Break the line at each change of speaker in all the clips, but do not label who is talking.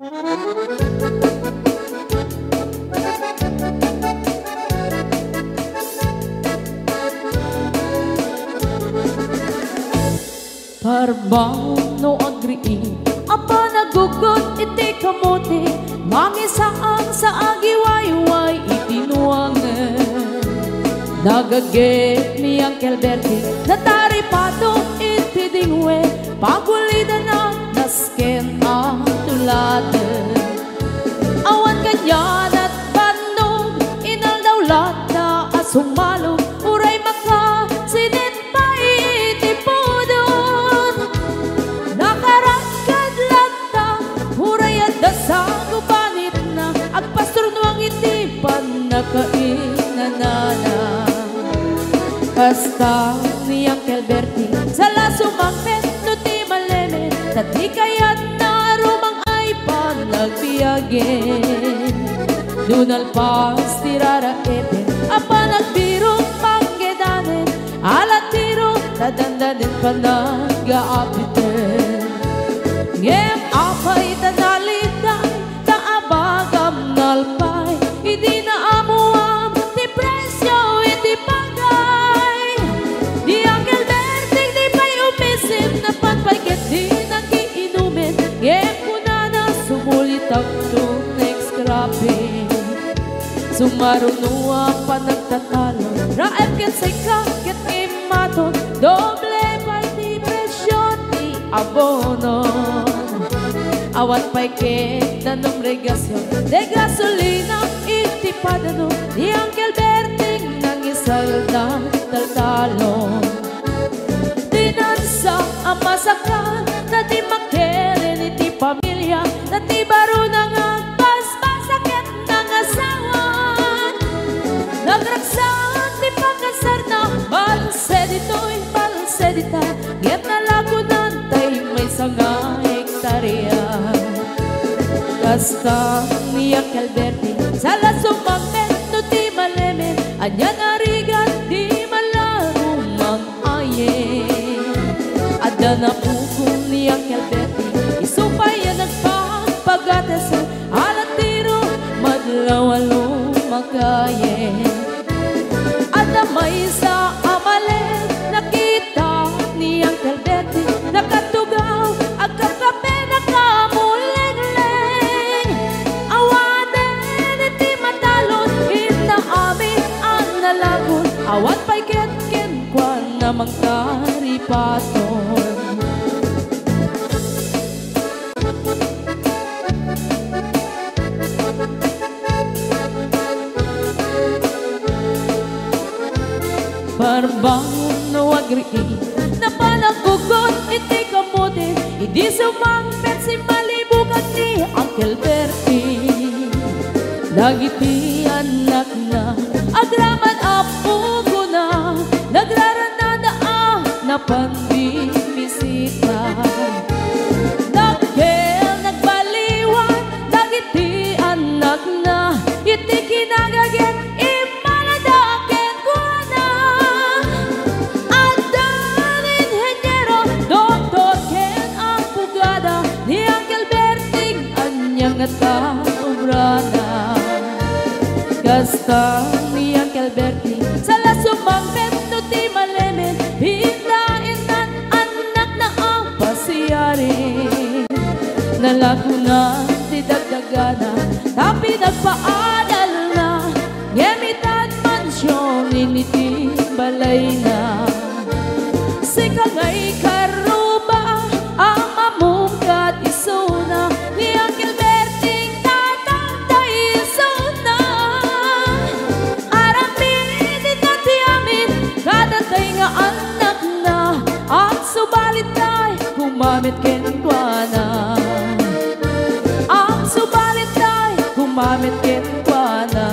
Parbang no agree apa nagugot iti kamote mangisaan sa agiwayway itinuangan nagaget ni Uncle Bertie nataripato iti dingwe pagulida na nasken ang tuladan awan kanyan at bandog inaldawlat na asumalog uray maka sinit pa iti podon nakaragkad lagta uray at dasang ubanit na agpastor nuang iti panakainanana hasta ni Uncle Bertie sala sumangpet no ti maleme tati kayat na rumang ay panagbiyagen dunal pas tirara eten apa nagbirong panggedanen alat tiro tadandanen panag-aapiten ngem apay tanaliday taabagam nalpay hindi na amuam ti presyo iti pagay di Uncle Bertie di pa'y umisim na panpagket di nagiinumin ngem kunana sumulit ang next grabe sumaruno ang panagtatalo raep ket say kaket imaton doble pa'y ti presyo ti abono awat pa'y ket danong regasyon de gasolina iti padano di Uncle Bertie nang isalda taltalon dinansa ang masakal na di makeren iti pamilya na ti baro nang agpaspasaket ng asawan nagragsan ti pagkasar na balsedito'y balsedita ngem nalagunan tay may sanga hektarya kasta ni Uncle Bertie sala sumangpet no ti maleme anya narigat di malarumang ayen adda na pukong ni Uncle Bertie isupay yan nagpapagatesan alat tiro madlawalo makayen adda may sa amalen nakita ni Uncle Bertie nakatugaw agkakape nakamuleng-leng awanen iti matalon ita amin ang nalagon awat pa'y ket-ken kwan namang karipaton parbang no agree na panagugot iti kamote hindi sumangpet si malibugan ni Uncle Bertie nagiti anak na agraman apo ko na nagraranada na panbibisita dagkel nagbaliwan dagiti anak na iti kinagaget imaladaken ko na andan inhenyero doktor ken ang pugada ni Uncle Bertie anyang nataobrana kasta ni Uncle Bertie sala sumangpet no ti malemen hindain nan anak na ang pasiyari nalagunan ti dagdagana tapi nagpaadal na ngemitan mansyon initi balay na si kagay karuba ang mamungkat isuna ni Uncle Bertie tatangday isuna aramin inati amin kadatay nga anak na ang subalit tay kumamit kenkwana ang subalit tay kumamit kenkwana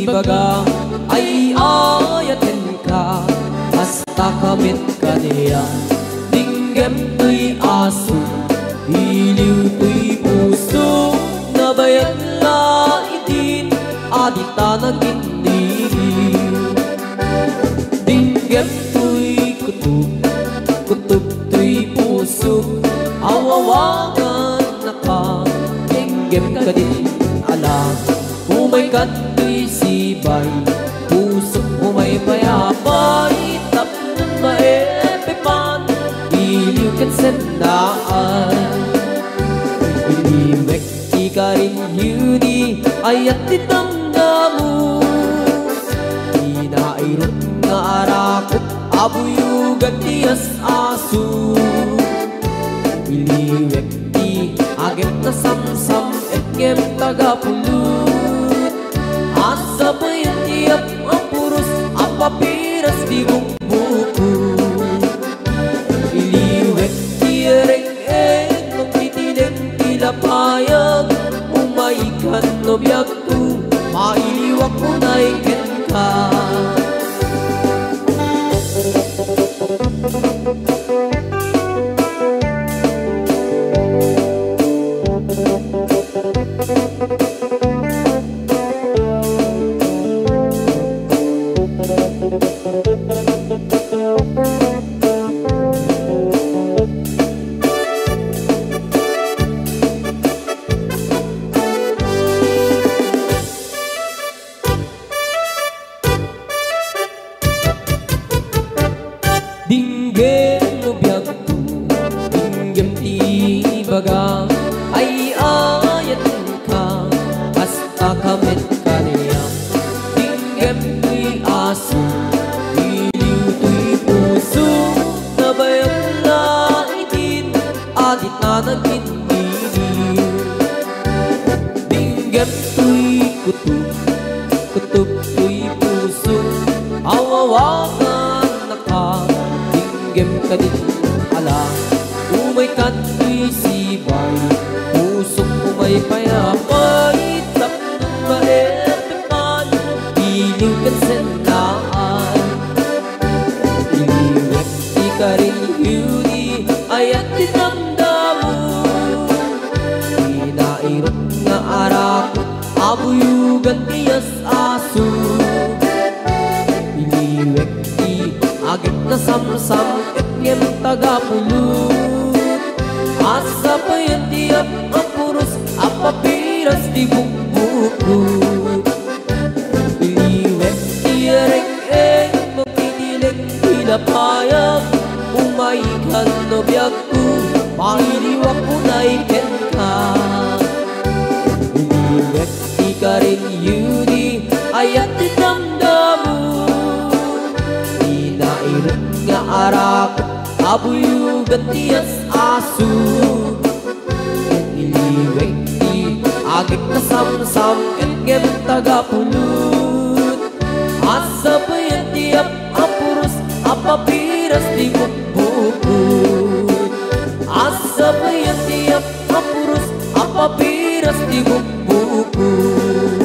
baga ay ayatin ka hasta kamit kaniya Dinggem to'y aso, iliw to'y puso, nabayag laitin, adita nagindiriw. Dinggem to'y kutub, kutub to'y puso, awawagan na ka, dinggem ka din alam. Umay ka to'y sibay, puso umay payapay, tapnon maepipan, iliw kat sendaan. Iliwek ika rin yuni, ayat ditamdamu, inairot nga arakot, abuyugan tiyas aso. Iliwek ti agem na samsam, etgem tagapulut, asa pa yan tiyap ang puros, ang papiras di bukbuku. Iliwek ti ereng-eng, magtitinig tilapayag, umaikan no biyag tu, mailiwak mo na ikin ka. Dinggem no biyag tu, dinggem ti baga, ay ayat ka, basta kamit ka niya. Dinggem to'y aso, iliw to'y puso, nabayag laitin, adit na nagindiriw. Dinggem to'y kutub, kutub to'y puso, awawagan na ka, dinggem ka din alam. Umay ka to'y sibay, pusok umay payapay, tapnon maepipan, iliw kat sendaan. Iliwek di ka rin yuni, ayat dinamdamu, inairot nga arakot, abuyugan tiyas aso. Iliwek di agit na samsam, etgem tagapulut, asa pa yan tiyap ang puros, ang papiras di bukbukut. Iliwek di ereng-eng, magtitilig tilapayag, umaikan no biyag ko, mailiwak mo na ikin ka. Iliwek di ka rin yuni, ayat dinamdamu, inairot nga arakot, abuyugan tiyas aso. Iliwek di agik na samsam, etgem tagapulut, asa pa yan tiyap ang puros, ang papiras di bukbukut. Asa pa yan tiyap ang puros, ang papiras di bukbukut.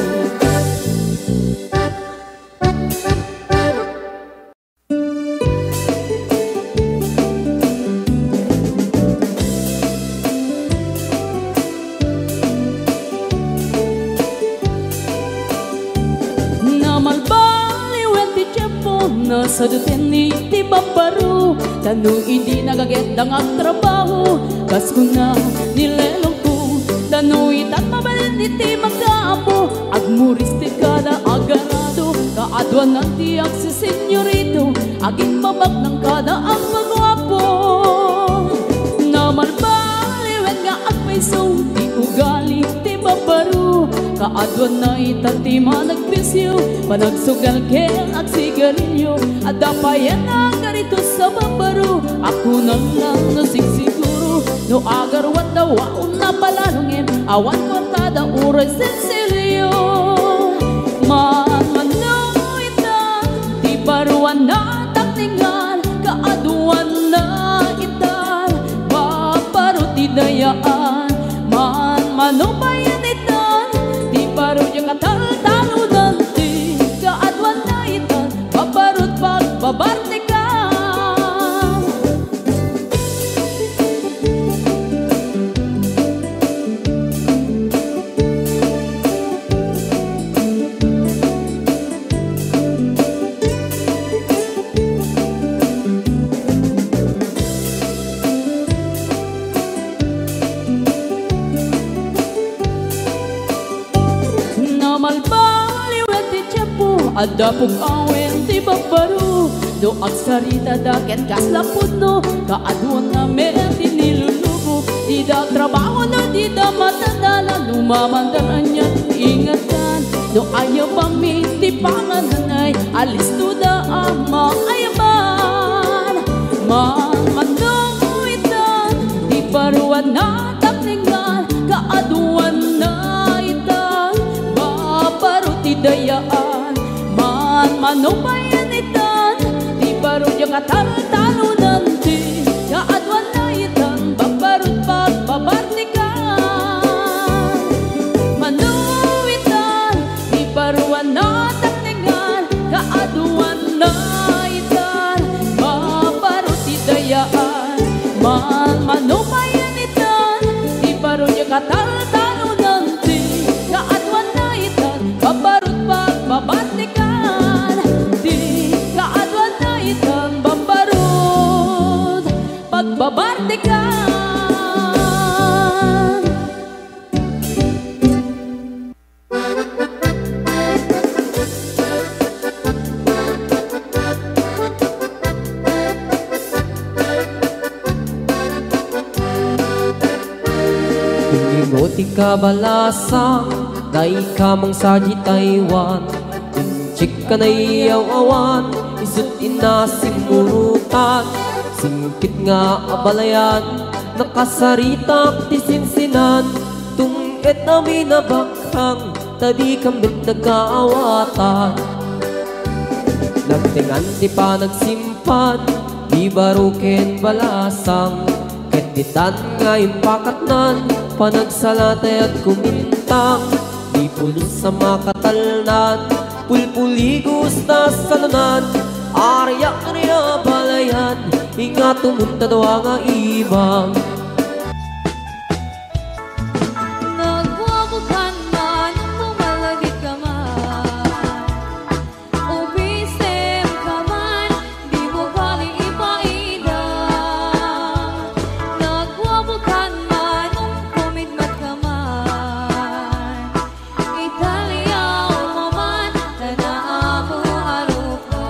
Sa duteni ti babaru, tanu hindi nagagendang ang trabaho, kas ko na nilelong ko, tanu itat mabalin iti magdaapo, agmuris ti kada agarado, kaadwan ng tiyak si senyorito, aging babag ng kada ang pagwapo. Namalbaliwen nga agpaiso, ti ugali ti babaru, kaadwan na itati managpisyo, panagsugal kel ag sigarilyo, adapayan ang garito sa babaru, ako na lang nasigsiguro, no agarwan daw waon na palalungin, awan kwartada uray sensilyo. Manmanoy na, di baruan na takningan, kaaduan na itan, babaru ti dayaan, manmanubayan itan, di baru yung katal-talunan, ti kaadwan na itan, babarut pagbabartikan. Adapog awen ti babaro do agsarita daket kaslapod no kaadwan na meron ti nilulubo di da trabaho no di da matandala lumamandaran niya ingatan do ayaw pami ti pangananay alis to da ama ayaman manong itan di paruan na takningan kaadwan na itan babaro ti dayaan manong bayan itan di baro yung katalo nanti kaadwan na itan babarot pagbabartikan manong itan di baruan na takningan kaadwan na itan babarot idayaan manong bayan itan di baro yung katalo nanti kaadwan na itan babarot pagbabartikan pagbabartikan.
Ingoti kabalasang day kamang saji Taiwan Inchik ka na iyaw awan isut inasimurutan Singkit nga abalayan, nakasaritak ti sinsinan Tungit namin na bakhang, tadi kambit nagkaawatan Nagtingan ti pa nagsimpan, di baruken balasang Ketitan nga impakatnan, panagsalatay at kumintang Di pulos sa makatalnan, pulpuligos na salunan Arya-arya balayan, ingat tumunta daw ang ibang
Nagwabukan man, pumalagit ka man Ubisem ka man, di mo kali ipaida Nagwabukan man, kumidmat ka man Italia umaman, tanaamu arupa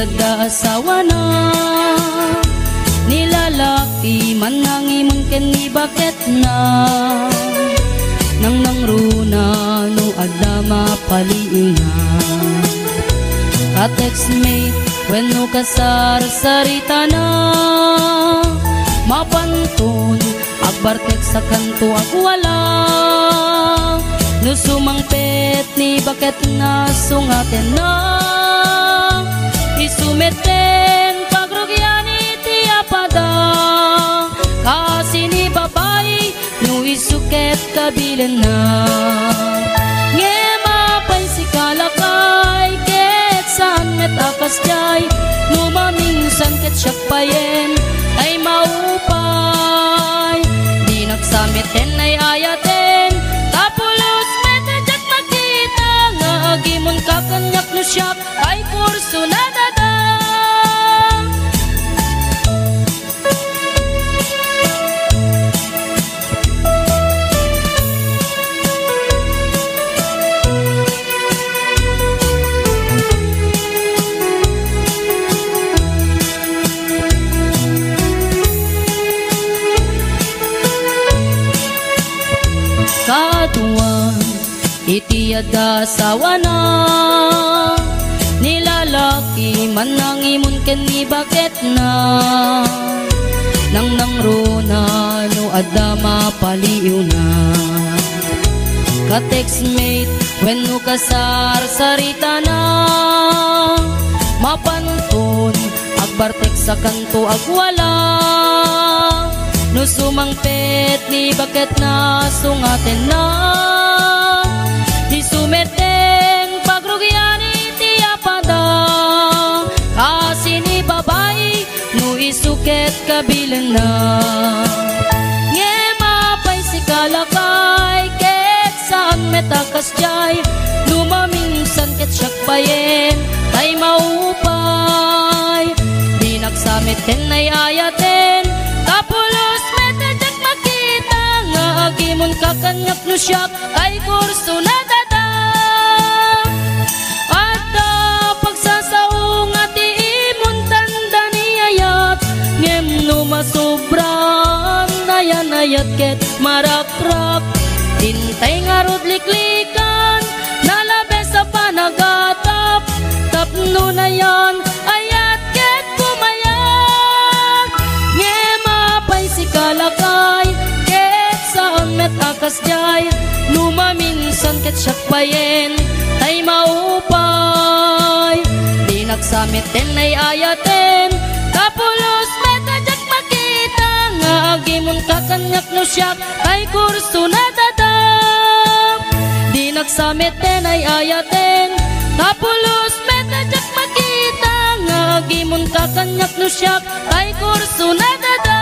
yada asawa na nilalaki man nang imon ken ni bakit na nang runa no adama paliw na ka-textmate when no kasar sarita na mapantun agbartek sa kanto ag wala no sumangpet ni bakit na sungaten na isumeten pagrugyan iti apada kasi ni babae no isuket kabilen na ngemapay si kalakay ket san met akas jay no maminsan ket syakpayen ay maupay di nagsamiten ay ayaten tapulos metedyak makita nga agimon kakanyak no syak ay kurso na dada katuan iti yada asawa na nilalaki man nang imon ken ni bakit na nang runa no adama paliw na ka-textmate when no kasar sarita na mapantun agbartek sa kanto ag wala no sumangpet ni bakit na sungaten na isumeten pagrugyan iti apada kasi ni babae no isuket kabilen na ngemapay si kalakay ket saan metakas jay lumaminsan ket syakpayen ay maupay di nagsamiten ay ayaten tapulos metedyak makita nga agimon kakanyak no syak ay kurso na dada adda pagsasaong ati imon tanda ni ayat ngem no masobran nayan-ayat ket marakrak tintay nga rod liklikan nalabe sa panagatap tapno na yan ayat ket pumayag ngemapay si kalakay ket saan met akas jay lumaminsan ket syakpayen ay maupay di nagsamiten ay ayaten tapulos metedyak makita nga agimon kakanyak no syak ay kurso na dada di nagsamiten ay ayaten tapulos metedyak makita nga agimon kakanyak no syak ay kurso na dada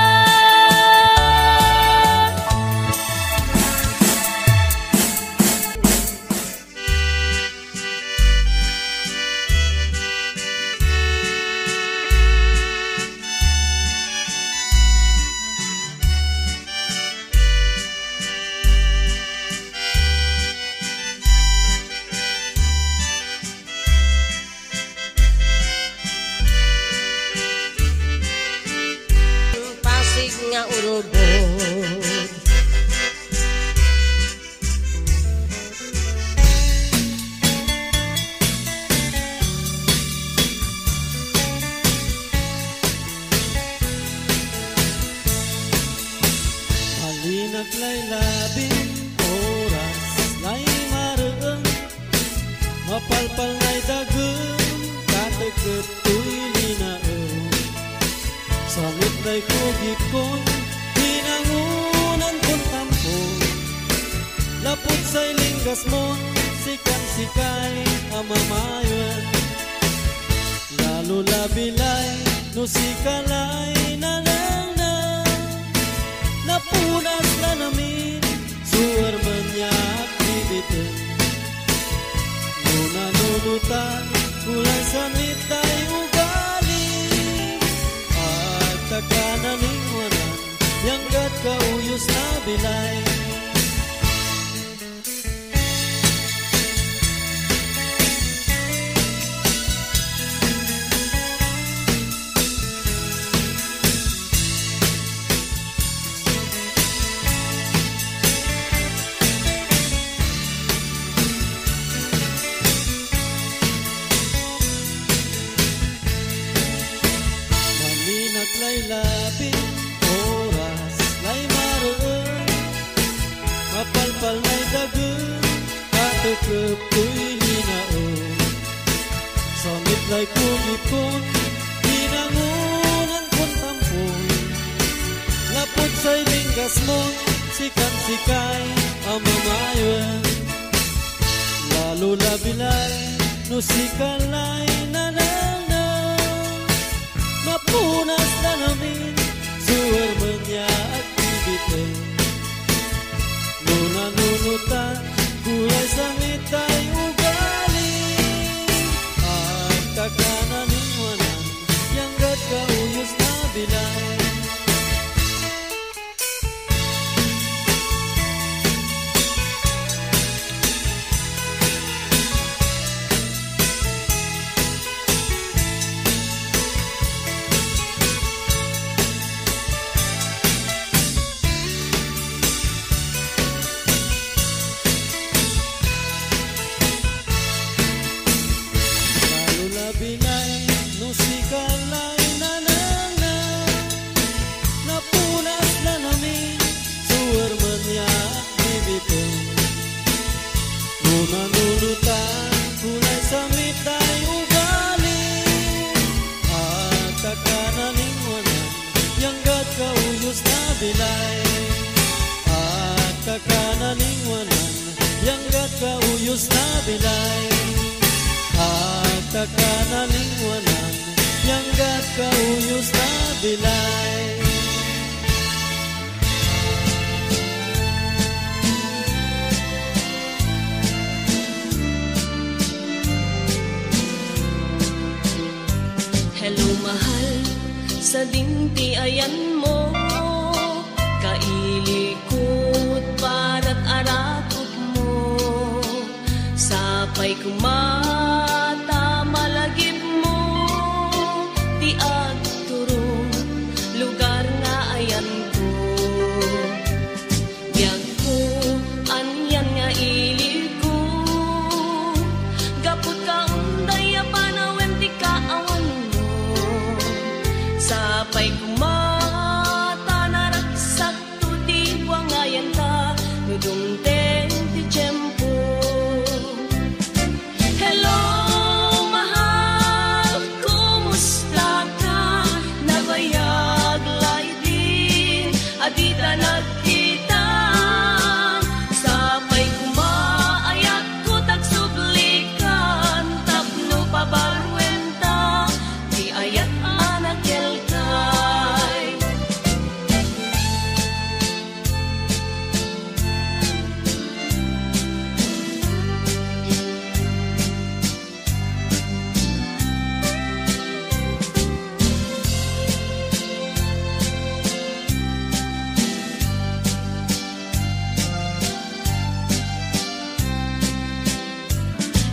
nga urubod
halinag lay labing oras lay mareeng mapalpal ngay dageung kateket tuy linaeung samit day kugipon pinangunan kon tampon laput say linggas mon sikan-sikay amamayon lalo labilay no sikalay nanang napunas na namin suar manyak bibiten nuna nunutan kulay sanit tay ugali at takananing wanan yanggat kauyos na bilay sakop ko'y hinaon. Sa mitlay kong ipon, hinangunan kong tampoy. Lapot sa'y lingkas mo, sikan-sikay ang mamayon. Lalo labilay, no sikalay nananaw. Mapunas na namin, suwer man niya aktibitin. No nanunutan, kulay sa mitay ugali. At kakananingwanan, yanggat kauyos na bilay. Kauyos na bilay at kakanalingwanan, yanggat kauyos na bilay.
Hello mahal, sa dinti ayan mo, kailikot para't arakot sapay kumata malagip mo, di agturong lugar nga ayan ko. Biyag ko, anyan nga ilig ko, gapot ka unday apanawen di kaawan mo. Sapay kumata naraksak to di wangayan ta, nudumten ti tiyempo. Hello, mahal, kumusta ka? Nabayag lay din, adita nagkita. Sapay kumaayak ko tagsublikan, tapno pabarwenta, di ayat anak kelkay.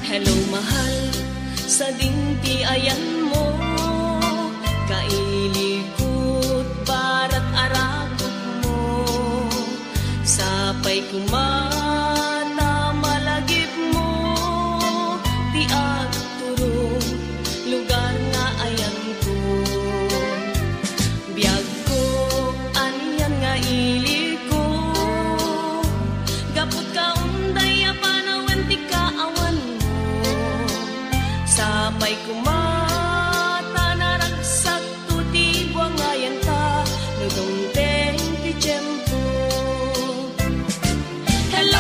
Hello mahal, sa dinti ayan mo, kailikot barat arakot mo. Sapay kumata malagip mo, di agturong lugar nga ayan ko. Biyag ko, anyan nga ilig ko, gapot ka unday apanawen di kaawan mo. Sapay kumata naragsak to di buwangayan ta, nudong ten ti tiyempo. Hello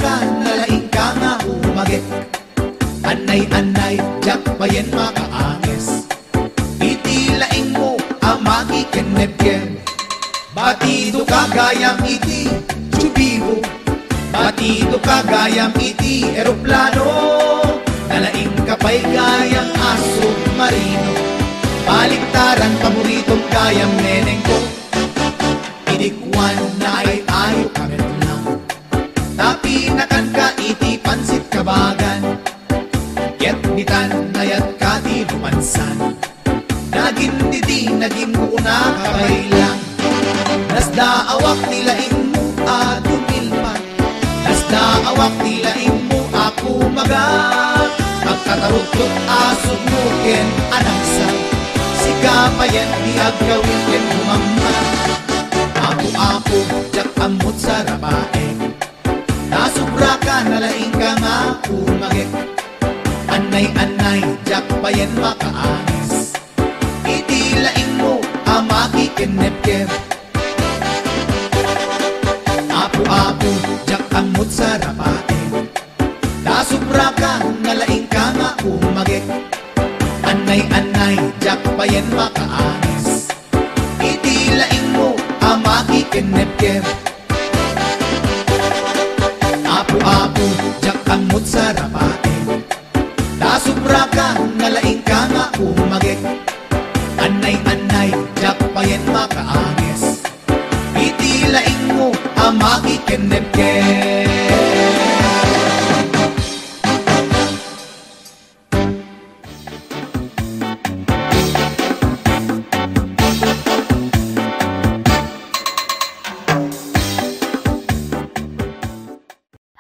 ka, nalaing ka nga umagit. Anay-anay, jak payen makaangis. Itilaing mo, amagi kenebken. Batido ka gayang iti, chubibo. Batido ka gayang iti, eroplano. Nalaing ka pa'y gayang aso marino. Baliktaran, paboritong gayang neneng ko. Idikwan na ay ayo kamet lang. Napinakan ka iti pansit kabagan. Ket bitan na yat ka di rumansan. Naging didi, naging una kabay lang. Nasdaawak nilaing mo adumilpan. Nasdaawak nilaing mo ako magat. Magkatarutot aso mo ken anangsa. Sikapayan di agawin ken humamman. Ako, jak amot sa rabae. Nasubra ka, nalaing ka nga umagit. Anay-anay, jak payen makaangis. Itilaing mo, amagi kenep-kep. Apo-apo, jak amot sa rabae. Nasubra ka, nalaing ka nga umagit. Anay-anay, jak payen makaangis. Itilaing mo, amagi kenep-kep. Apo-apo, jak amot sa rabae. Nasubra ka, nalaing ka nga umagit. Anay-anay, jak payen makaangis. Itilaing mo, amagi kenep-kep.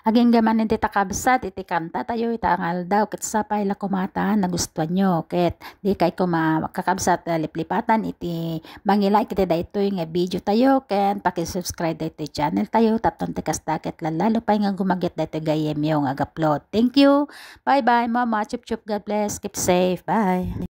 Aging gaman iti takabsat iti kanta tayo itangal daw ket sapay la kumata nagustuhan nyo ket di kay kakabsat liplipatan iti mangila iti daytoy nga video tayo ken paki-subscribe daytoy channel tayo tapton ti kasta ket lalo pay nga gumagit daytoy gayem yung ag-upload. Thank you. Bye bye mama. Chup chup. God bless. Keep safe. Bye.